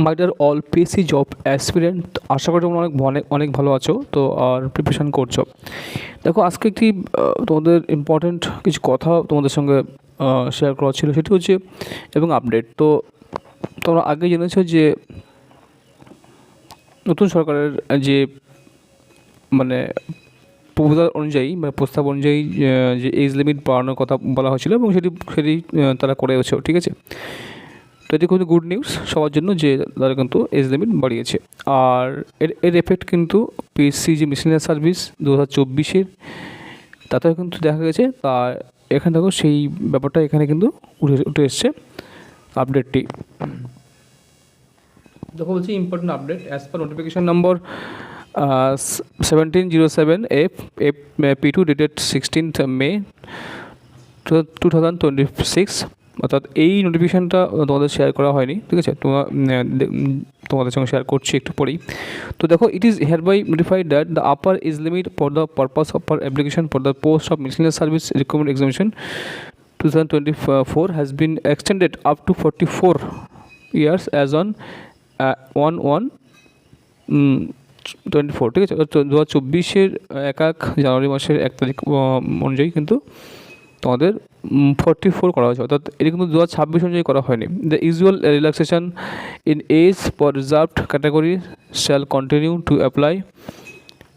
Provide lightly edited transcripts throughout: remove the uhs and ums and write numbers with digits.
মাই dear all PSC job aspirant, আশা করি তোমরা অনেক ভালো আছো। তো আর প্রিপারেশান করছো। দেখো, আজকে একটি তোমাদের ইম্পর্ট্যান্ট কিছু কথা তোমাদের সঙ্গে শেয়ার করা ছিল, সেটি হচ্ছে এবং আপডেট। তো তোমরা আগে জেনেছো যে নতুন সরকারের যে মানে প্রপোজাল অনুযায়ী বা প্রস্তাব অনুযায়ী যে এজ লিমিট বাড়ানোর কথা বলা হয়েছিল এবং সেটি তারা করেওছে, ঠিক আছে। তো এটি কিন্তু গুড নিউজ সবার জন্য যে তারা কিন্তু এজ লিমিট বাড়িয়েছে। আর এর এফেক্ট কিন্তু পিএসসি যে মিসেলিনিয়াস সার্ভিস 2024-এর তাতেও কিন্তু দেখা গেছে। তা এখানে দেখো সেই ব্যাপারটা এখানে কিন্তু উঠে এসছে আপডেটটি। দেখো বলছি important update as per notification নম্বর 1707 F P2 dated 16th May 2026, অর্থাৎ এই নোটিফিকেশানটা তোমাদের শেয়ার করা হয়নি, ঠিক আছে। তোমাদের সঙ্গে শেয়ার করছি একটু পরেই। তো দেখো, it is hereby notified that the upper age limit for the purpose of application for the post of miscellaneous service recruitment examination 2024 has been extended up to 44 years as on 1/1/24, ঠিক আছে। 2024-এর 1 জানুয়ারি মাসের 1 তারিখ অনুযায়ী কিন্তু তোমাদের 44 করা হয়েছে, অর্থাৎ এটা কিন্তু 2026 অনুযায়ী করা হয়নি। The usual relaxation in age for reserved category shall continue to apply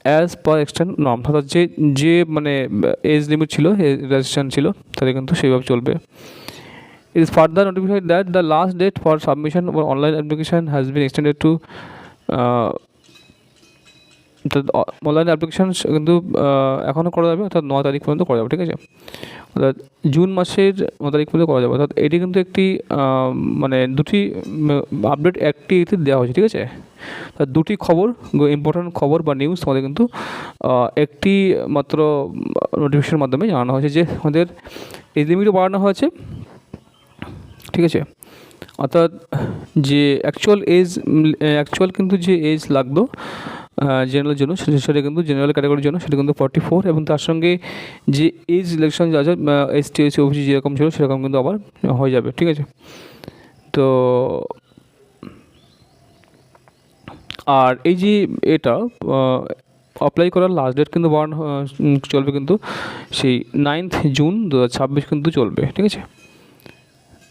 as per extend norm, অর্থাৎ যে মানে এজ লিমিট ছিল, রিল্যাক্সেশন ছিল, তাহলে কিন্তু সেইভাবে চলবে। It is further notified that the last date for submission of online application has been extended to online application কিন্তু এখনও করা যাবে, অর্থাৎ 9 তারিখ পর্যন্ত করা যাবে, ঠিক আছে। অর্থাৎ জুন মাসের 9 তারিখ পর্যন্ত করা যাবে, অর্থাৎ এটি কিন্তু একটি মানে দুটি আপডেট একটি দেওয়া হয়েছে, ঠিক আছে। দুটি খবর, ইম্পর্ট্যান্ট খবর বা নিউজ তোমাদের কিন্তু একটি মাত্র নোটিফিকেশনের মাধ্যমে জানানো হয়েছে যে আমাদের এজ লিমিটও বাড়ানো হয়েছে, ঠিক আছে। অর্থাৎ যে অ্যাকচুয়াল কিন্তু যে এজ লাগতো জেনারেলের জন্য, সেটা কিন্তু জেনারেল ক্যাটাগরির জন্য সেটা কিন্তু 44, এবং তার সঙ্গে যে এজ সিলেকশন যা আছে ST SC OBC যেরকম ছিল সেরকম কিন্তু আবার হয়ে যাবে, ঠিক আছে। তো আর এই যে এটা অ্যাপ্লাই করার লাস্ট ডেট কিন্তু চলবে কিন্তু সেই 9th জুন 2026 কিন্তু চলবে, ঠিক আছে।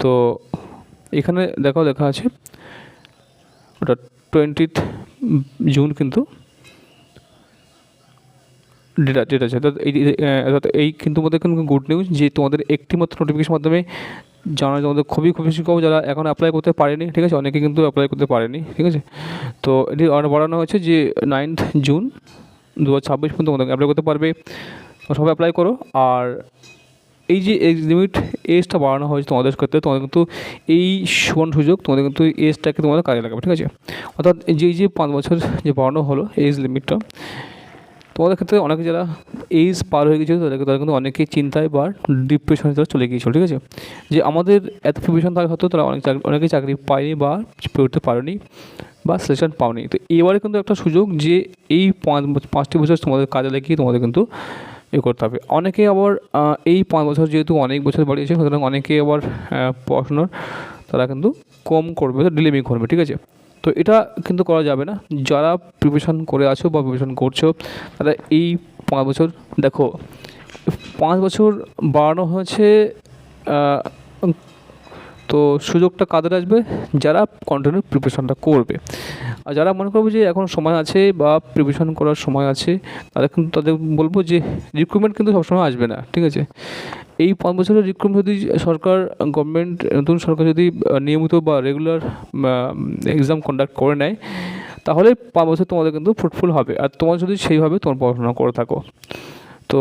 তো এখানে লেখা আছে ওটা 20th জুন কিন্তু ডেট আছে। অর্থাৎ এই কিন্তু আমাদের কিন্তু গুড নিউজ যে তোমাদের একটি মাত্র নোটিফিকেশন মাধ্যমে জানা তোমাদের খুবই খুশি খবর, যারা এখন অ্যাপ্লাই করতে পারেনি, ঠিক আছে। অনেকে কিন্তু অ্যাপ্লাই করতে পারেনি, ঠিক আছে। তো এটি বাড়ানো হয়েছে যে 9th জুন 2026 পর্যন্ত তোমাদের অ্যাপ্লাই করতে পারবে, সবাই অ্যাপ্লাই করো। আর এই যে এজ লিমিট এজটা বাড়ানো হয়েছে তোমাদের ক্ষেত্রে, তোমাদের কিন্তু এই সুযোগ তোমাদের কিন্তু এজটাকে তোমাদের কাজে লাগাবে, ঠিক আছে। অর্থাৎ যে 5 বছর যে বাড়ানো হলো এজ লিমিটটা, তোমাদের ক্ষেত্রে অনেকে যারা এজ পার হয়ে গিয়েছিলো তারা কিন্তু অনেকেই চিন্তায় বা ডিপ্রেশনে তারা চলে গিয়েছিলো, ঠিক আছে। যে আমাদের এত প্রিপারেশন থাকা সত্ত্বেও তারা অনেকেই চাকরি পায়নি বা পড়তে পারেনি বা সিলেকশন পাওনি। তো এবারে কিন্তু একটা সুযোগ যে এই 5টি বছর তোমাদের কাজে লাগিয়ে তোমাদের কিন্তু করতে হবে। অনেকে আবার এই 5 বছর যেহেতু অনেক বছর বাড়িয়েছে, সুতরাং অনেকে আবার পড়াশোনার তারা কিন্তু কম করবে, ডিলেমিং করবে, ঠিক আছে। তো এটা কিন্তু করা যাবে না। যারা প্রিপারেশন করে আছো বা প্রিপারেশন করছো তারা এই 5 বছর, দেখো 5 বছর বাড়ানো হয়েছে, তো সুযোগটা কাদের আসবে? যারা কন্টিনিউ প্রিপারেশনটা করবে। আর যারা মনে করবে যে এখন সময় আছে বা প্রিপারেশন করার সময় আছে, তাদের বলবো যে রিক্রুটমেন্ট কিন্তু সবসময় আসবে না, ঠিক আছে। এই 5 বছরের রিক্রুটমেন্ট যদি নতুন সরকার যদি নিয়মিত বা রেগুলার এক্সাম কন্ডাক্ট করে নেয়, তাহলে 5 বছর তোমাদের কিন্তু ফ্রুটফুল হবে। আর তোমার যদি সেইভাবে তোমার পড়াশোনা করে থাকো, তো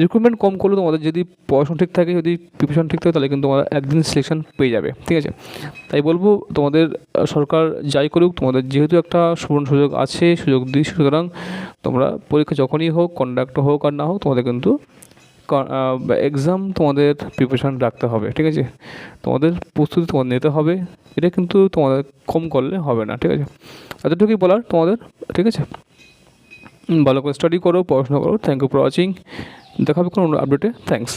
রিক্রুটমেন্ট কম করলেও তোমাদের যদি পড়াশোনা ঠিক থাকে, যদি প্রিপারেশন ঠিক থাকে, তাহলে কিন্তু তোমরা একদিন সিলেকশন পেয়ে যাবে, ঠিক আছে। তাই বলবো তোমাদের সরকার যাই করুক, তোমাদের যেহেতু একটা সুবর্ণ সুযোগ আছে, সুযোগ দিই, সুতরাং তোমরা পরীক্ষা যখনই হোক, কন্ডাক্ট হোক আর না হোক, তোমাদের কিন্তু এক্সাম তোমাদের প্রিপারেশান রাখতে হবে, ঠিক আছে। তোমাদের প্রস্তুতি তোমাদের নিতে হবে, এটা কিন্তু তোমাদের কম করলে হবে না, ঠিক আছে। এতটুকুই বলার তোমাদের, ঠিক আছে। ভালো করে স্টাডি করো, পড়াশোনা করো। Thank you for watching. দেখা হবে কোনো আপডেটে। থ্যাংকস।